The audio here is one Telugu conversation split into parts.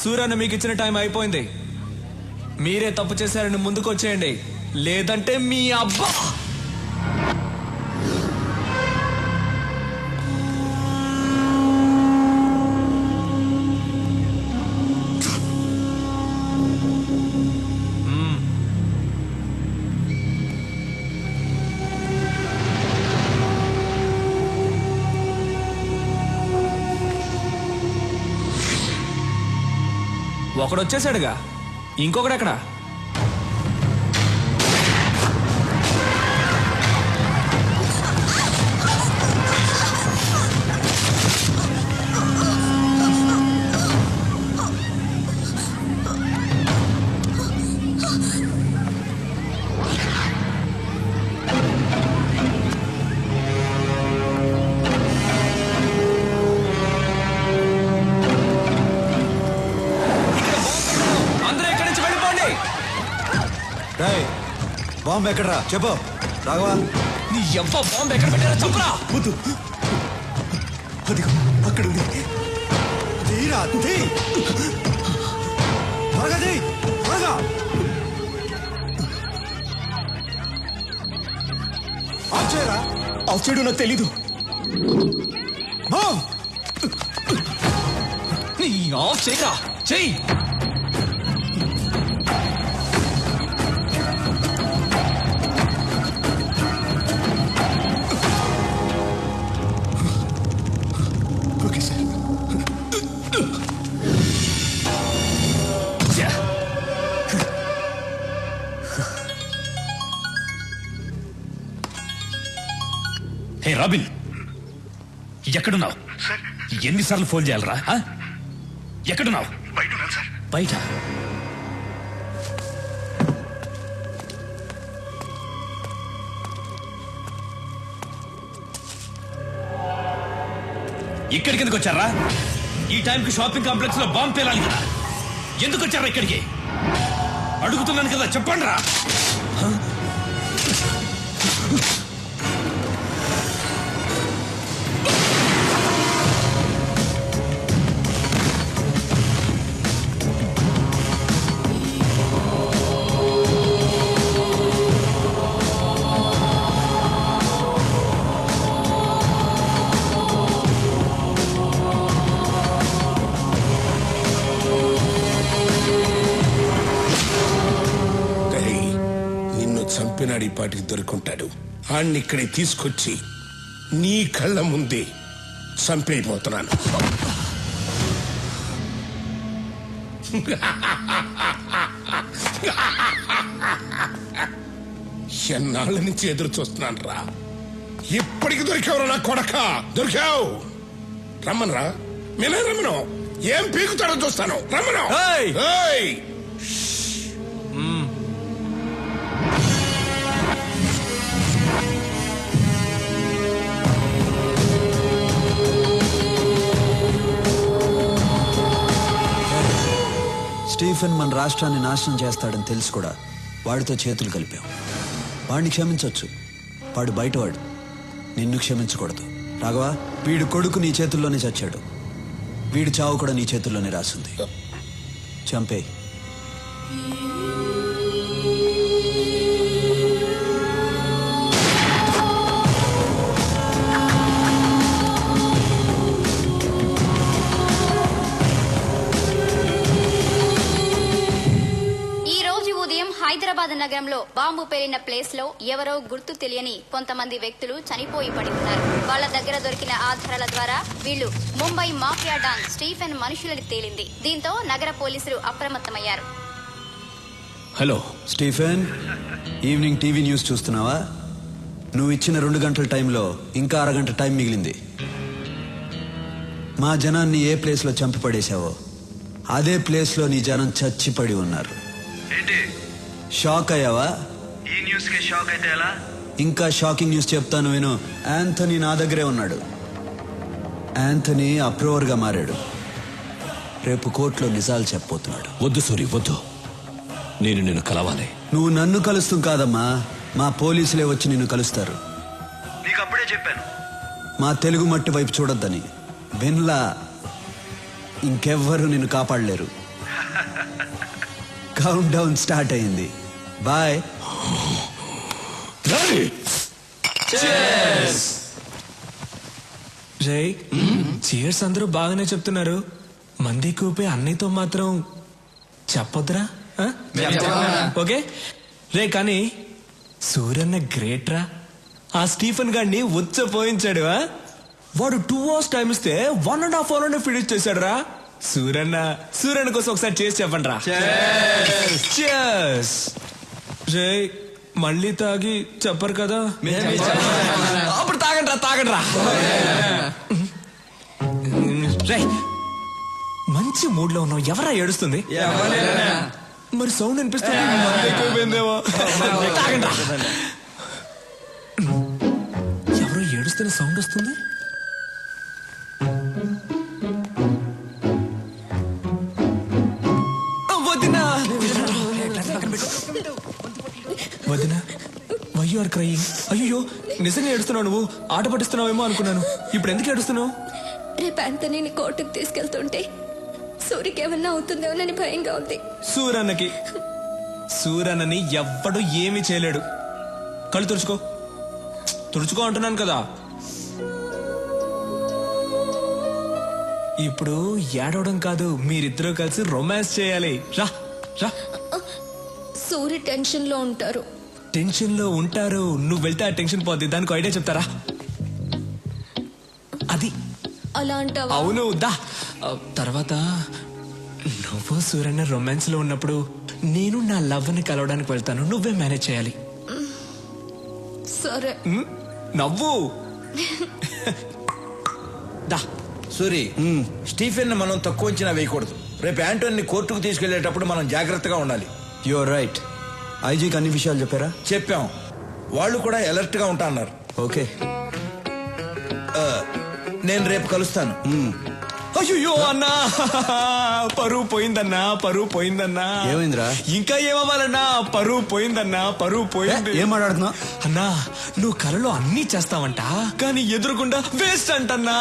సూర్యన్న మీకు ఇచ్చిన టైం అయిపోయింది. మీరే తప్పు చేశారని ముందుకు వచ్చేయండి, లేదంటే మీ అబ్బా. ఒకడు వచ్చేసాడుగా, ఇంకొకడు ఎక్కడ? బాంబు ఎక్కడరా చెప్పు రాఘవా. నీ ఎవ్వ బాంబు ఎక్కడ పెట్టారా చెప్పరా. వద్దు, అదిగో అక్కడ ఉంది. తీరా తీ, త్వరగా తీ, త్వరగా. ఆఫ్ చేయరా. ఆఫ్ చేయడం నాకు తెలీదు. నీ ఆఫ్ చేయరా, చెయ్యి. హే రాబిన్, ఎక్కడున్నావు? ఎన్నిసార్లు ఫోన్ చేయాలరా? ఎక్కడున్నావు? బయట. ఇక్కడికి ఎందుకు వచ్చారా? ఈ టైంకి షాపింగ్ కాంప్లెక్స్ లో బాంబు పేలాలి కదా. ఎందుకు వచ్చారా ఇక్కడికి? అడుగుతున్నాను కదా, చెప్పండి రా. చంపినాడు, ఈ పాటికి దొరుకుంటాడు. ఆడిని ఇక్కడే తీసుకొచ్చి నీ కళ్ళ ముందే చంపైపోతున్నాను. ఎన్నాళ్ళ నుంచి ఎదురు చూస్తున్నాను రా. ఇప్పటికి దొరికావురా నా కొడక, దొరికావు. రమ్మనరా, నేనే రమ్మను. ఏం పీకుతాడో చూస్తాను, రమ్మను. స్టీఫెన్ మన రాష్ట్రాన్ని నాశనం చేస్తాడని తెలుసు కూడా వాడితో చేతులు కలిపాం. వాడిని క్షమించవచ్చు, వాడు బయటవాడు. నిన్ను క్షమించకూడదు రాఘవా. వీడు కొడుకు నీ చేతుల్లోనే చచ్చాడు, వీడి చావు కూడా నీ చేతుల్లోనే రాసింది. చంపే. హైదరాబాద్ నగరంలో బాంబు పేలిన ప్లేస్ లో ఎవరో గుర్తు తెలియని కొంతమంది వ్యక్తులు చనిపోయి పడి ఉన్నారు. వాళ్ళ దగ్గర దొరికిన ఆధారాల ద్వారా వీళ్లు ముంబై మాఫియా డాన్ స్టీఫెన్ మనుషులని తేలింది. దీంతో నగర పోలీసులు అప్రమత్తమయ్యారు. Hello Stephen, evening TV news చూస్తున్నావా? నువ్వు ఇచ్చిన 2 గంటల టైంలో ఇంకా అరగంట టైం మిగిలింది. మా జనాన్ని ఏ ప్లేస్ లో చంపి పడేశావో అదే ప్లేస్ లో నీ జనం చచ్చిపడి ఉన్నారు. షాక్ అయ్యావా? ఈ న్యూస్ కి షాక్ అయితే ఎలా? ఇంకా షాకింగ్ న్యూస్ చెప్తాను విను. యాంథనీ నా దగ్గరే ఉన్నాడు. యాంథనీ అప్రూవర్ గా మారాడు. రేపు కోర్టులో నిజాలు చెప్పబోతున్నాడు. వద్దు సూరి, వద్దు. నేను నిన్ను కలవాలి. నువ్వు నన్ను కలుస్తూ కాదమ్మా, మా పోలీసులే వచ్చి నిన్ను కలుస్తారు. నీకు అప్పుడే చెప్పాను మా తెలుగు మట్టి వైపు చూడొద్దని. విన్లా ఇంకెవ్వరూ నిన్ను కాపాడలేరు. కౌంట్ డౌన్ స్టార్ట్ అయింది. బాయ్. రే చీర్స్ అందరూ బాగానే చెప్తున్నారు. మంది కూపే అన్నయ్యతో మాత్రం చెప్పొద్దురా. ఆ? ఓకే రే కానీ సూర్యన్న గ్రేట్ రా. ఆ స్టీఫెన్ గాడిని ఉచ్చపోయించాడు. ఆ? వాడు 2 hours టైం ఇస్తే 1.5 hour ఫినిష్ చేశాడు రా. సూర్యన్న కోసం ఒకసారి చేసి చెప్పండి రా. Cheers. రే మళ్ళీ తాగి చెప్పరు కదా. అప్పుడు తాగండి రా. రే మంచి మూడ్ లో ఉన్నావు. ఎవరా ఏడుస్తుంది? మరి సౌండ్ అనిపిస్తుంది. తాగండి రా. ఎవరో ఏడుస్తున్న సౌండ్ వస్తుంది. వదినా వై యు ఆర్ క్రయింగ్? అయ్యో నిజంగా ఏడుస్తున్నావు. నువ్వు ఆట పట్టిస్తున్నావేమో అనుకున్నాను. ఇప్పుడు ఎందుకు ఏడుస్తున్నావు? రేపు ఆంటనీని కోర్టుకు తీసుకెళ్తుంటే సూరికి ఏమన్నా అవుతుందేమోనని భయంగా ఉంది. సూరన్నని ఎవ్వడు ఏమీ చేయలేడు. కళ్ళు తుడుచుకో అంటున్నాను కదా. ఇప్పుడు ఏడవడం కాదు, మీరిద్దరూ కలిసి రొమాన్స్ చేయాలి. రా రా. సూరి టెన్షన్ లో ఉంటారు. టెన్షన్ లో ఉంటారు. నువ్వు వెళ్తే ఆ టెన్షన్ పోద్ది. దానికి ఐడియా చెప్తారా? అది అలా అంటావా? అవును దా. తర్వాత నువ్వు సూర్యన్న రొమాన్స్ లో ఉన్నప్పుడు నేను నా లవ్ ని కలవడానికి వెళ్తాను. నువ్వే మేనేజ్ చేయాలి. సరే. నవ్వు. దా. సూరి, స్టీఫెన్ మనం తక్కువ అంచనా వేయకూడదు. రేపు యాంటోని కోర్టుకు తీసుకెళ్లేటప్పుడు మనం జాగ్రత్తగా ఉండాలి. Your right. ఐజీకి అన్ని విషయాలు చెప్పారా? చెప్పాం. వాళ్ళు కూడా అలర్ట్ గా ఉంటా అన్నారు. ఓకే. నేను రేపు కలుస్తాను. అయ్యో అన్నా, పరువు పోయిందన్నా. ఏమైందిరా? ఇంకా ఏమవ్వాలన్నా? పరువు పోయింది. ఏం మాట్లాడుతున్నావు అన్నా? నువ్వు కలలో అన్ని చేస్తావంట, కానీ ఎదురుకుండా వేస్ట్ అంటన్నా.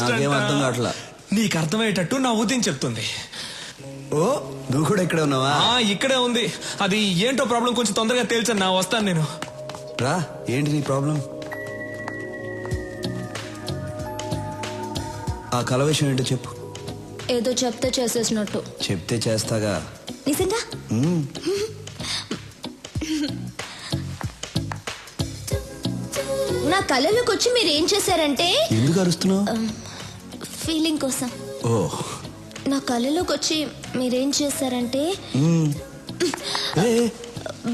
నాకేం అర్థం కావట్లా. నీకు అర్థమయ్యేటట్టు నా ఉదయం చెప్తుంది. ఓ నువ్వు కూడా ఇక్కడే ఉన్నావా? ఇక్కడే ఉంది. అది ఏంటో ప్రాబ్లం కొంచెం తొందరగా తేల్చన్నా. వస్తాను నేను. రా. ఏంటి నీ ప్రాబ్లం? ఆ కల విషయం ఏంటో చెప్పు. ఏదో చెప్తే చేసేసినట్టు. చెప్తే చేస్తాగా. నిజంగా? నా కళలోకి వచ్చి మీరు ఏం చేశారంటే. ఎందుకు అరుస్తున్నావు? ఫీలింగ్ కోసం. ఓ. నా కళలోకి వచ్చి మీరేం చేశారంటే.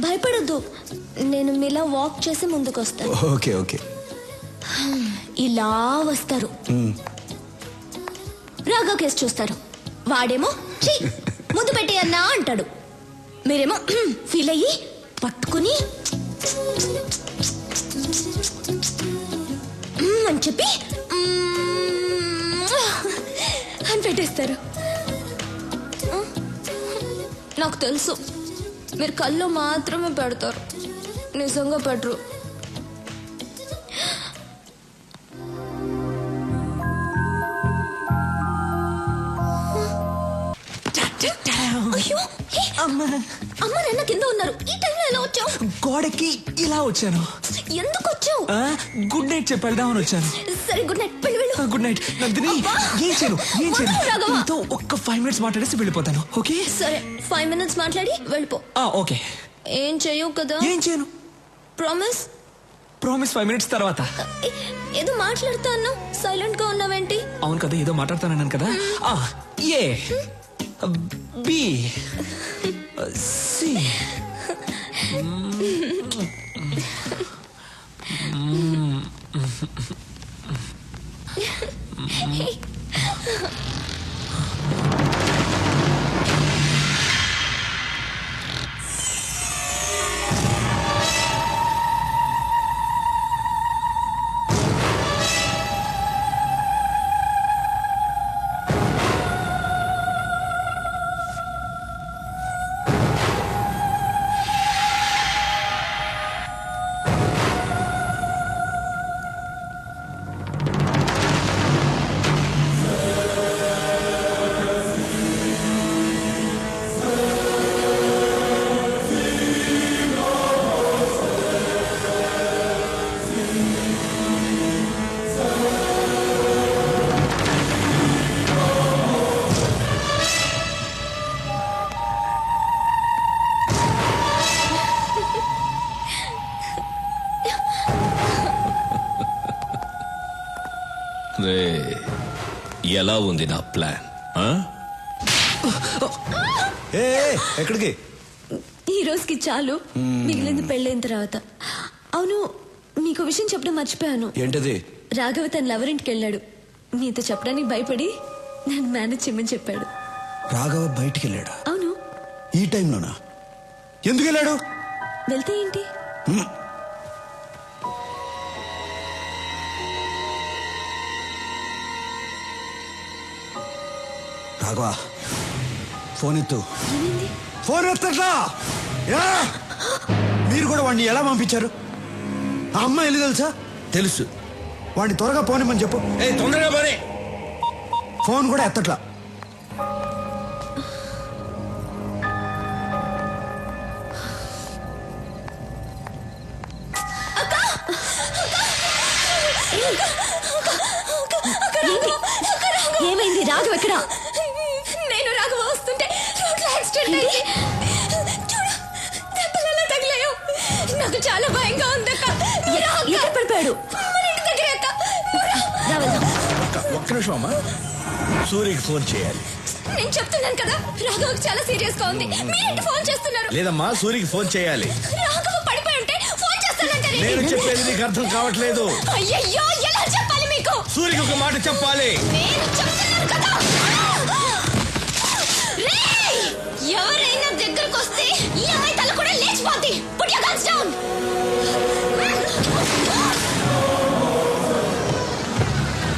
భయపడొద్దు, నేను మీలా వాక్ చేసి ముందుకు వస్తాను. Okay okay. ఇలా వస్తారు. రాగా కేసు చూస్తారు. వాడేమో ఛీ ముందు పెట్టి అన్నా అంటాడు. మీరేమో ఫీల్ అయ్యి పట్టుకుని అని చెప్పి అని పెట్టేస్తారు. నాకు తెలుసు మీరు కళ్ళు మాత్రమే పెడతారు, నిజంగా పెట్టరు. అయ్యో, అమ్మ నాన్న కింద ఉన్నారు. ఈ టైంలో ఎలా వచ్చావు? గోడకి ఇలా వచ్చాను. ఎందుకు వచ్చావు? గుడ్ నైట్ చెప్పేద్దామని వచ్చాను. సరే good night. Good night Nandini. ఏం చేయను నీతో ఒక్క 5 minutes మాట్లాడేసి వెళ్ళిపోతాను. ఓకే సరే 5 minutes మాట్లాడి వెళ్ళిపో. ఓకే. ఏం చెయ్యవు కదా? ఏం చేయను. ప్రామిస్? 5 minutes తర్వాత. ఏదో మాట్లాడుతా అన్నావు, సైలెంట్ గా ఉన్నావేంటి? అవును కదా, ఏదో మాట్లాడుతానన్నాను కదా. A B C. ఎలా ఉంది నా ప్లాన్? ఏ ఎక్కడికి? ఈ రోజుకి చాలు, మిగిలింది పెళ్ళైన తర్వాత. అవును, మీకు విషయం చెప్పడం మర్చిపోయాను. ఏంటది? రాఘవ తన లవరింటికి వెళ్ళాడు. నీతో చెప్పడానికి భయపడి నన్ను మేనేజ్ చేయమని చెప్పాడు. రాఘవ బయటికి వెళ్ళాడా? అవును. ఈ టైంలోనా? ఎందుకు వెళ్ళాడు? వెళ్తే ఏంటి? రాఘవ ఫోన్ ఎత్తు. ఏమైంది? ఫోన్ ఎత్తట్లా? మీరు కూడా వాడిని ఎలా పంపించారు? ఆ అమ్మాయి వెళ్ళి తెలుసా? తెలుసు. వాడిని త్వరగా పోనిమ్మని చెప్పు. తొందరగా పోనీ. ఫోన్ కూడా ఎత్తట్లా. ఏమైంది? రాఘవ ఎక్కడ? నేను రాఘవ వస్తుంటే రోడ్లో యాక్సిడెంట్ అయింది. చూడు, దెబ్బలు ఎలా తగిలాయో. నాకు చాలా భయంగా ఉంది అక్క. ఎక్కడ పడిపోయాడు? మన ఇంటి దగ్గర అక్క. ఒక్క నిమిషం అమ్మా, సూర్యకి ఫోన్ చేయాలి. నేను చెప్తున్నాను కదా, రాఘవకి చాలా సీరియస్ గా ఉంది. మీరేంటి ఫోన్ చేస్తున్నారు? లేదమ్మా, సూర్యకి ఫోన్ చేయాలి. రాఘవ పడిపోయి ఉంటే ఫోన్ చేస్తానంటే నేను చెప్పేది నీకు అర్థం కావట్లేదు. అయ్యయ్యో, ఎలా చెప్పాలి మీకు? సూర్యకి ఒక మాట చెప్పాలి. నేను చెప్తున్నాను కదా. రేయ్! ఎవరైనా దగ్గరకు వస్తే ఈ అమ్మాయి తల కూడా లేచిపోద్ది. Put your guns down.